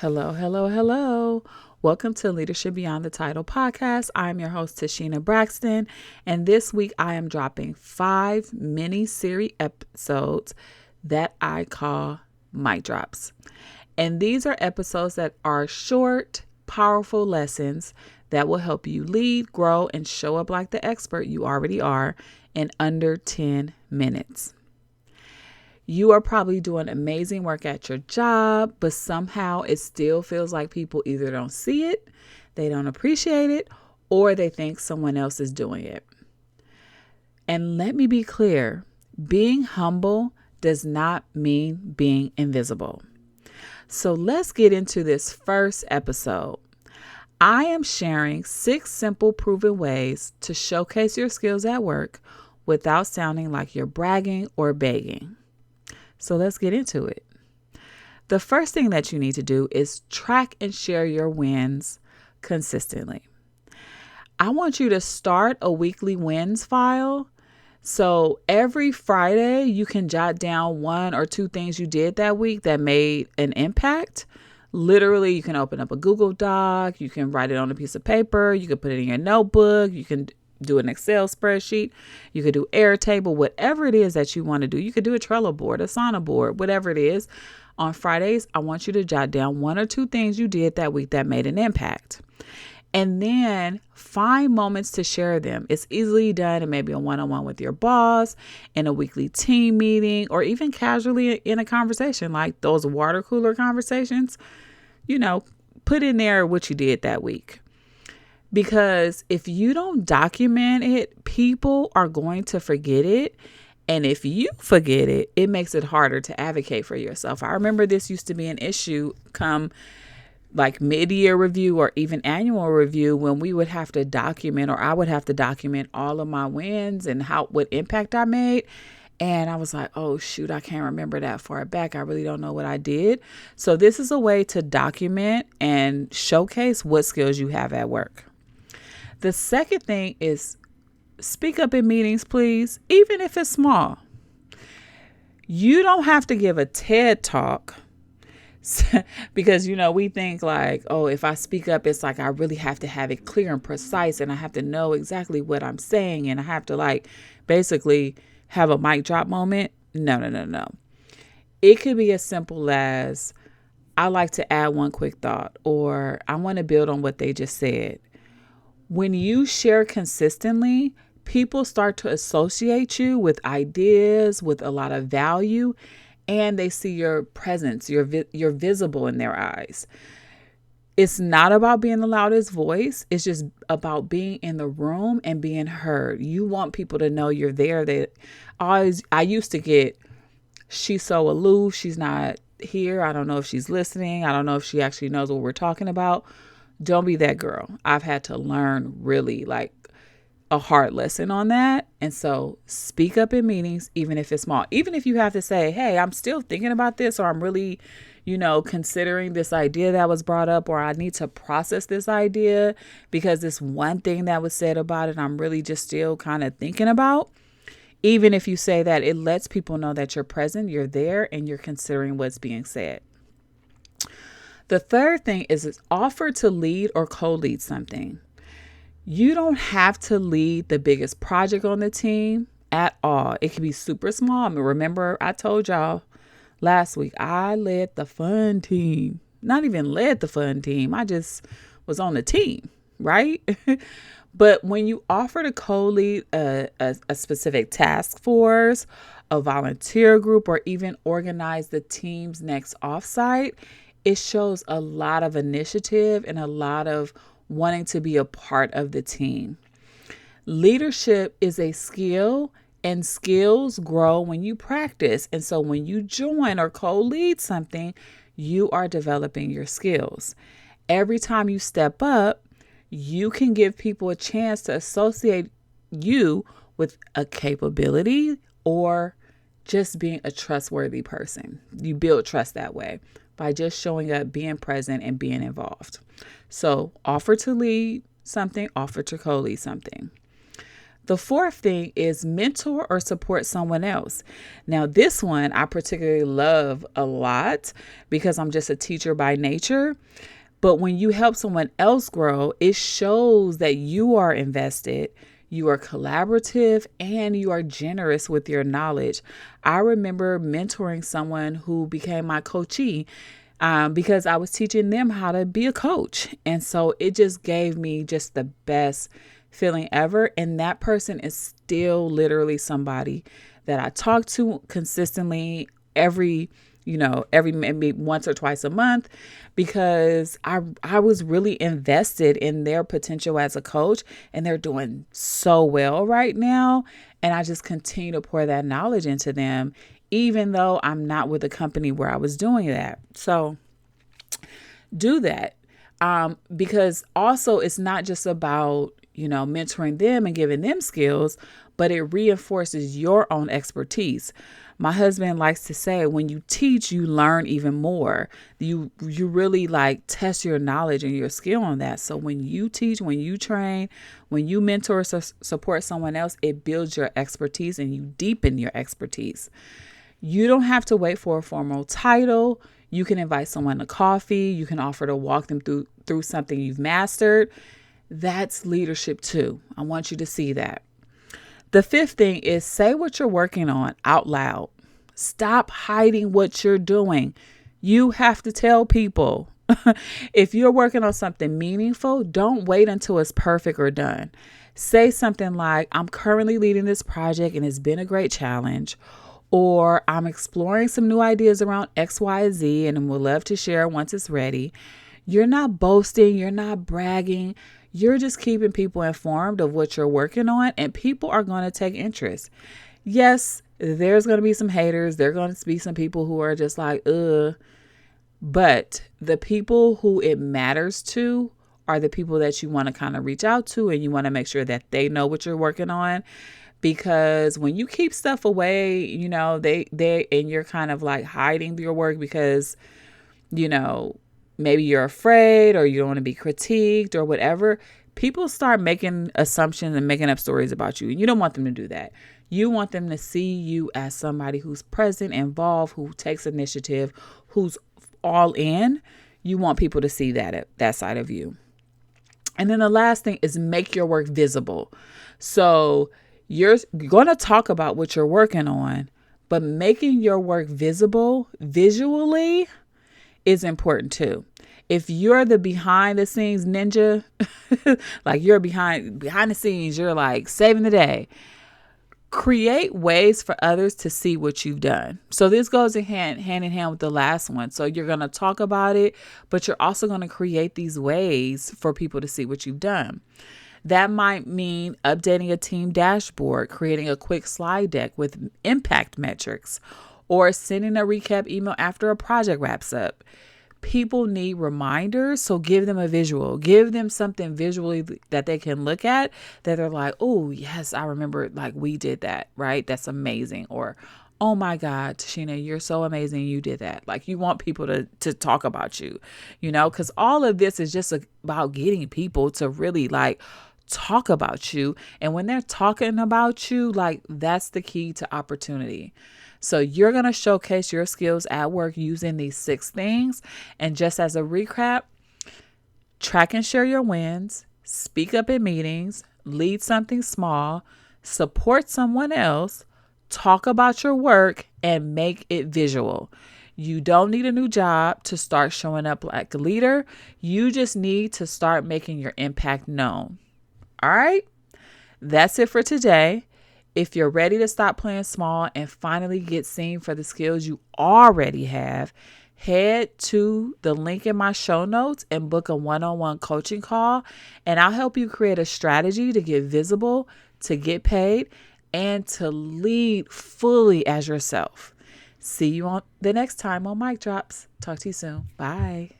Hello, hello, hello. Welcome to Leadership Beyond the Title podcast. I'm your host, TaSheena Braxton, and this week I am dropping 5 mini-series episodes that I call Mic Drops. And these are episodes that are short, powerful lessons that will help you lead, grow, and show up like the expert you already are in under 10 minutes. You are probably doing amazing work at your job, but somehow it still feels like people either don't see it, they don't appreciate it, or they think someone else is doing it. And let me be clear, being humble does not mean being invisible. So let's get into this first episode. I am sharing 6 simple proven ways to showcase your skills at work without sounding like you're bragging or begging. So let's get into it. The first thing that you need to do is track and share your wins consistently. I want you to start a weekly wins file. So every Friday, you can jot down 1 or 2 things you did that week that made an impact. Literally, you can open up a Google Doc. You can write it on a piece of paper. You can put it in your notebook. You can do an Excel spreadsheet. You could do Airtable, whatever it is that you want to do. You could do a Trello board, a Asana board, whatever it is. On Fridays, I want you to jot down 1 or 2 things you did that week that made an impact. And then find moments to share them. It's easily done in maybe a one-on-one with your boss, in a weekly team meeting, or even casually in a conversation like those water cooler conversations. Put in there what you did that week. Because if you don't document it, people are going to forget it. And if you forget it, it makes it harder to advocate for yourself. I remember this used to be an issue come like mid-year review or even annual review when we would have to document, or I would have to document all of my wins and what impact I made. And I was like, oh, shoot, I can't remember that far back. I really don't know what I did. So this is a way to document and showcase what skills you have at work. The second thing is speak up in meetings, please, even if it's small. You don't have to give a TED talk because, we think like, oh, if I speak up, it's like I really have to have it clear and precise and I have to know exactly what I'm saying and I have to basically have a mic drop moment. No. It could be as simple as I like to add one quick thought, or I want to build on what they just said. When you share consistently, people start to associate you with ideas, with a lot of value, and they see your presence. You're visible in their eyes. It's not about being the loudest voice. It's just about being in the room and being heard. You want people to know you're there. I used to get, she's so aloof. She's not here. I don't know if she's listening. I don't know if she actually knows what we're talking about. Don't be that girl. I've had to learn really a hard lesson on that. And so speak up in meetings, even if it's small. Even if you have to say, hey, I'm still thinking about this, or I'm really, considering this idea that was brought up, or I need to process this idea because this one thing that was said about it, I'm really just still kind of thinking about. Even if you say that, it lets people know that you're present, you're there, and you're considering what's being said. The third thing is offer to lead or co-lead something. You don't have to lead the biggest project on the team at all. It can be super small. Remember, I told y'all last week, I led the fun team. Not even led the fun team. I just was on the team, right? But when you offer to co-lead a specific task force, a volunteer group, or even organize the team's next offsite, it shows a lot of initiative and a lot of wanting to be a part of the team. Leadership is a skill, and skills grow when you practice. And so when you join or co-lead something, you are developing your skills. Every time you step up, you can give people a chance to associate you with a capability or just being a trustworthy person. You build trust that way by just showing up, being present, and being involved. So offer to lead something, offer to co-lead something. The fourth thing is mentor or support someone else. Now, this one I particularly love a lot because I'm just a teacher by nature. But when you help someone else grow, it shows that you are invested, you are collaborative, and you are generous with your knowledge. I remember mentoring someone who became my coachee because I was teaching them how to be a coach. And so it just gave me just the best feeling ever. And that person is still literally somebody that I talk to consistently every maybe once or twice a month, because I was really invested in their potential as a coach, and they're doing so well right now. And I just continue to pour that knowledge into them, even though I'm not with a company where I was doing that. So do that. Because also it's not just about, mentoring them and giving them skills, but it reinforces your own expertise. My husband likes to say, when you teach, you learn even more. You really like test your knowledge and your skill on that. So when you teach, when you train, when you mentor, support someone else, it builds your expertise and you deepen your expertise. You don't have to wait for a formal title. You can invite someone to coffee. You can offer to walk them through something you've mastered. That's leadership too. I want you to see that. The fifth thing is say what you're working on out loud. Stop hiding what you're doing. You have to tell people. If you're working on something meaningful, don't wait until it's perfect or done. Say something like, I'm currently leading this project and it's been a great challenge. Or I'm exploring some new ideas around X, Y, Z and would love to share once it's ready. You're not boasting. You're not bragging. You're just keeping people informed of what you're working on, and people are going to take interest. Yes, there's going to be some haters. There are going to be some people who are just like, ugh. But the people who it matters to are the people that you want to kind of reach out to, and you want to make sure that they know what you're working on. Because when you keep stuff away, they and you're kind of like hiding your work because, maybe you're afraid or you don't want to be critiqued or whatever, people start making assumptions and making up stories about you. And you don't want them to do that. You want them to see you as somebody who's present, involved, who takes initiative, who's all in. You want people to see that side of you. And then the last thing is make your work visible. So you're going to talk about what you're working on, but making your work visible visually is important too. If you're the behind the scenes ninja, like you're behind the scenes, you're like saving the day, create ways for others to see what you've done. So this goes hand in hand with the last one. So you're going to talk about it, but you're also going to create these ways for people to see what you've done. That might mean updating a team dashboard, creating a quick slide deck with impact metrics, or sending a recap email after a project wraps up. People need reminders, so give them a visual. Give them something visually that they can look at that they're like, oh, yes, I remember, like, we did that, right? That's amazing. Or, oh my God, TaSheena, you're so amazing. You did that. Like, you want people to talk about you, because all of this is just about getting people to really like talk about you. And when they're talking about you, like, that's the key to opportunity. So you're going to showcase your skills at work using these 6 things. And just as a recap, track and share your wins, speak up in meetings, lead something small, support someone else, talk about your work, and make it visual. You don't need a new job to start showing up like a leader. You just need to start making your impact known. All right, that's it for today. If you're ready to stop playing small and finally get seen for the skills you already have, head to the link in my show notes and book a one-on-one coaching call, and I'll help you create a strategy to get visible, to get paid, and to lead fully as yourself. See you on the next time on Mic Drops. Talk to you soon. Bye.